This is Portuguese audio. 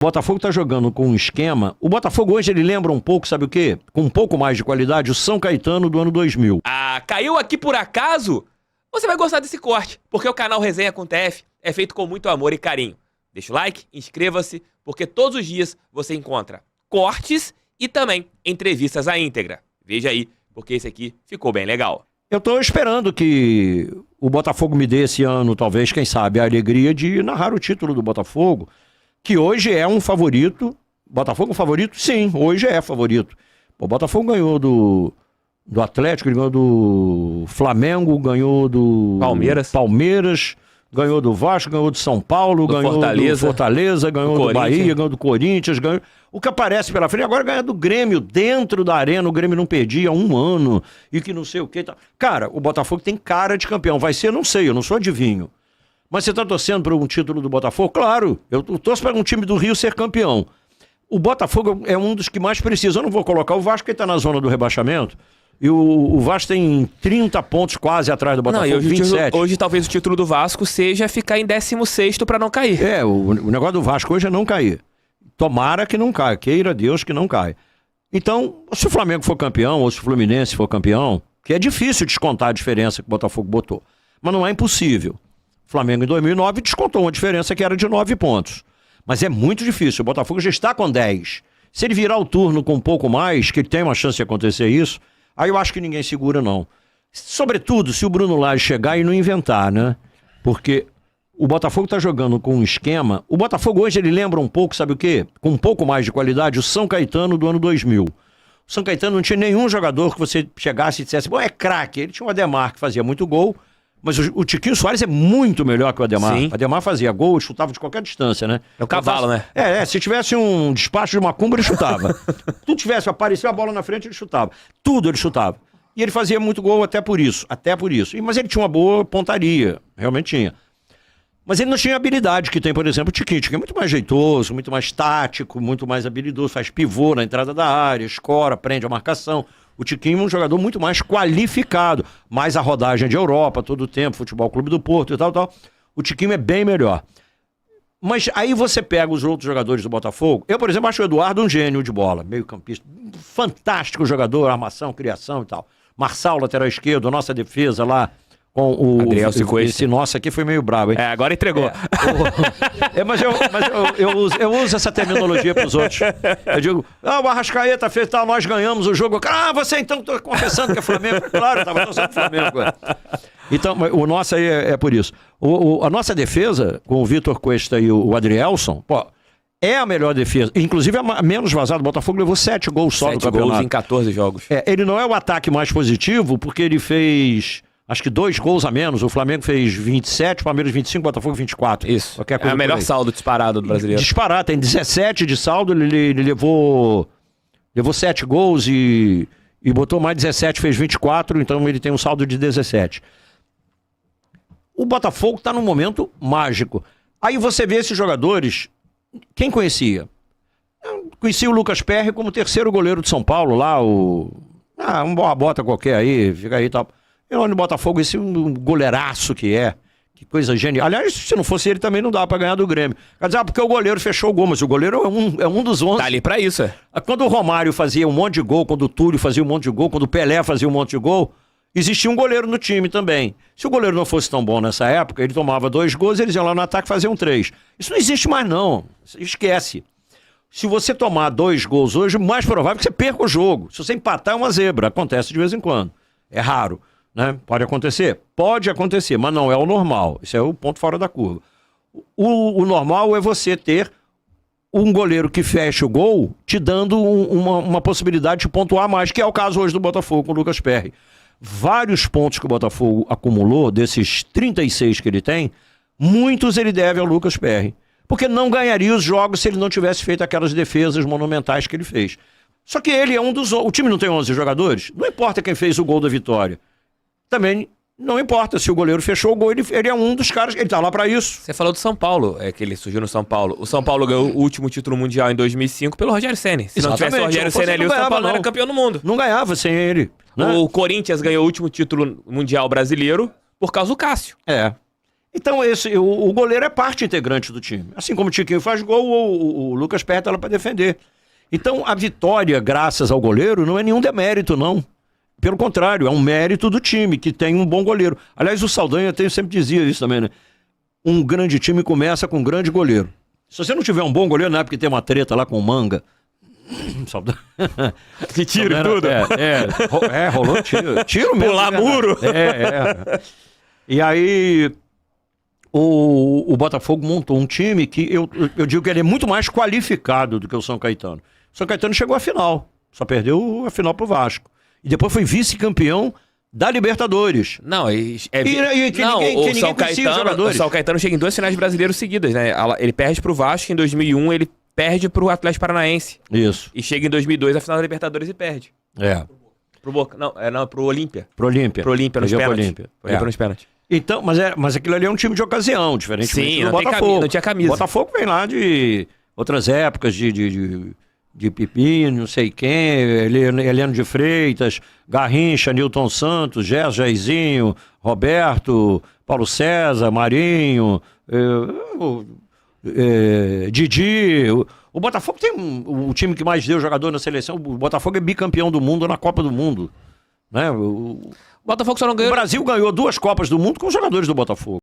O Botafogo tá jogando com um esquema. O Botafogo hoje ele lembra um pouco, sabe o quê? Com um pouco mais de qualidade, o São Caetano do ano 2000. Ah, caiu aqui por acaso? Você vai gostar desse corte, porque o canal Resenha com TF é feito com muito amor e carinho. Deixa o like, inscreva-se, porque todos os dias você encontra cortes e também entrevistas à íntegra. Veja aí, porque esse aqui ficou bem legal. Eu tô esperando que o Botafogo me dê esse ano, talvez, quem sabe, a alegria de narrar o título do Botafogo, que hoje é um favorito. Botafogo é um favorito? Sim, hoje é favorito. O Botafogo ganhou do Atlético, ele ganhou do Flamengo, ganhou do Palmeiras, ganhou do Vasco, ganhou do São Paulo, ganhou do Fortaleza, ganhou do Bahia, ganhou do Corinthians, ganhou... O que aparece pela frente, agora ganha do Grêmio, dentro da arena, o Grêmio não perdia há um ano, e que não sei o que. Tá. Cara, o Botafogo tem cara de campeão, vai ser, não sei, eu não sou adivinho. Mas você tá torcendo para um título do Botafogo? Claro, eu torço para um time do Rio ser campeão. O Botafogo é um dos que mais precisa. Eu não vou colocar o Vasco, que está na zona do rebaixamento. E o Vasco tem 30 pontos quase atrás do Botafogo, não, 27. Hoje talvez o título do Vasco seja ficar em 16º para não cair. É, o negócio do Vasco hoje é não cair. Tomara que não caia, queira Deus que não caia. Então, se o Flamengo for campeão, ou se o Fluminense for campeão, que é difícil descontar a diferença que o Botafogo botou, mas não é impossível. O Flamengo em 2009 descontou uma diferença que era de 9 pontos. Mas é muito difícil, o Botafogo já está com 10. Se ele virar o turno com um pouco mais, que tem uma chance de acontecer isso, aí eu acho que ninguém segura, não. Sobretudo, se o Bruno Lage chegar e não inventar, né? Porque o Botafogo tá jogando com um esquema... O Botafogo hoje, ele lembra um pouco, sabe o quê? Com um pouco mais de qualidade, o São Caetano do ano 2000. O São Caetano não tinha nenhum jogador que você chegasse e dissesse, bom, é craque. Ele tinha o Ademar, que fazia muito gol, mas o Tiquinho Soares é muito melhor que o Ademar. Sim. O Ademar fazia gol, chutava de qualquer distância, né? É o cavalo, né? Se tivesse um despacho de macumba, ele chutava. Tudo tivesse, aparecia a bola na frente, ele chutava. Tudo ele chutava. E ele fazia muito gol até por isso. Mas ele tinha uma boa pontaria, realmente tinha. Mas ele não tinha a habilidade que tem, por exemplo, o Tiquinho. O Tiquinho é muito mais jeitoso, muito mais tático, muito mais habilidoso, faz pivô na entrada da área, escora, prende a marcação. O Tiquinho é um jogador muito mais qualificado, mais a rodagem de Europa todo o tempo, Futebol Clube do Porto e tal. O Tiquinho é bem melhor. Mas aí você pega os outros jogadores do Botafogo. Eu, por exemplo, acho o Eduardo um gênio de bola, meio campista, fantástico jogador, armação, criação e tal. Marçal, lateral esquerdo, nossa defesa lá, com o Adriel Cicoeste. Esse nosso aqui foi meio brabo, hein? Agora entregou. Mas eu uso essa terminologia para os outros. Eu digo, o Arrascaeta fez tal, nós ganhamos o jogo. Você então tá confessando que é Flamengo? Claro, estava torcendo Flamengo. Então, o nosso aí é por isso. A nossa defesa, com o Vitor Cuesta e o Adrielson, é a melhor defesa. Inclusive a menos vazada. O Botafogo levou 7 gols só no campeonato. 7 gols em 14 jogos. Ele não é o ataque mais positivo, porque ele fez... Acho que 2 gols a menos. O Flamengo fez 27, o Palmeiras 25, o Botafogo 24. Isso. É o melhor saldo disparado do brasileiro. Disparado, tem 17 de saldo, ele levou 7 gols e botou mais 17, fez 24, então ele tem um saldo de 17. O Botafogo está num momento mágico. Aí você vê esses jogadores, quem conhecia? Eu conhecia o Lucas Perry como terceiro goleiro de São Paulo, lá um boa bota qualquer aí, fica aí e tal. Eu no Botafogo, esse um goleiraço que é. Que coisa genial. Aliás, se não fosse ele, também não dá pra ganhar do Grêmio. Quer dizer, porque o goleiro fechou o gol, mas o goleiro é um dos 11. Tá ali pra isso, Quando o Romário fazia um monte de gol, quando o Túlio fazia um monte de gol, quando o Pelé fazia um monte de gol, existia um goleiro no time também. Se o goleiro não fosse tão bom nessa época, ele tomava 2 gols, eles iam lá no ataque e faziam 3. Isso não existe mais, não. Esquece. Se você tomar 2 gols hoje, o mais provável é que você perca o jogo. Se você empatar, é uma zebra. Acontece de vez em quando. É raro. Né? Pode acontecer, mas não é o normal. Isso é o ponto fora da curva. O normal é você ter um goleiro que fecha o gol, te dando uma possibilidade de pontuar mais, que é o caso hoje do Botafogo com o Lucas Perry. Vários pontos que o Botafogo acumulou, desses 36 que ele tem, muitos ele deve ao Lucas Perry. Porque não ganharia os jogos se ele não tivesse feito aquelas defesas monumentais que ele fez. Só que ele é um dos... O time não tem 11 jogadores? Não importa quem fez o gol da vitória. Também não importa se o goleiro fechou o gol, ele é um dos caras, ele tá lá pra isso. Você falou do São Paulo, que ele surgiu no São Paulo. O São Paulo ganhou o último título mundial em 2005 pelo Rogério Ceni. Se não tivesse o Rogério Ceni ali, o São Paulo não era campeão do mundo. Não ganhava sem ele. Né? O Corinthians ganhou o último título mundial brasileiro por causa do Cássio. Então, o goleiro é parte integrante do time. Assim como o Tiquinho faz gol, o Lucas Perto ela para defender. Então, a vitória, graças ao goleiro, não é nenhum demérito, não. Pelo contrário, é um mérito do time, que tem um bom goleiro. Aliás, o Saldanha sempre dizia isso também, né? Um grande time começa com um grande goleiro. Se você não tiver um bom goleiro, não é porque tem uma treta lá com o Manga. Saldanha. Que tiro e tudo. Rolou tiro. Tiro mesmo. Pular muro. E aí... O Botafogo montou um time que eu digo que ele é muito mais qualificado do que o São Caetano. O São Caetano chegou à final, só perdeu a final pro Vasco. E depois foi vice-campeão da Libertadores. Não, que ninguém conhecia os jogadores. O São Caetano chega em 2 finais brasileiros seguidas, né? Ele perde pro Vasco em 2001, ele perde pro Atlético Paranaense. Isso. E chega em 2002 a final da Libertadores e perde. Pro Boca. Não, pro Olímpia. Pro Olímpia. Pro Olímpia nos pênaltis. Olímpia nos pênaltis. Então, mas aquilo ali é um time de ocasião, diferentemente do Botafogo. Não tinha camisa. O Botafogo vem lá de outras épocas, de Pipinho, não sei quem, Heleno de Freitas, Garrincha, Nilton Santos, Jairzinho, Roberto, Paulo César, Marinho, Didi. O Botafogo tem o time que mais deu jogador na seleção. O Botafogo é bicampeão do mundo na Copa do Mundo. Né? O Botafogo só não ganhou. O Brasil ganhou 2 Copas do Mundo com os jogadores do Botafogo.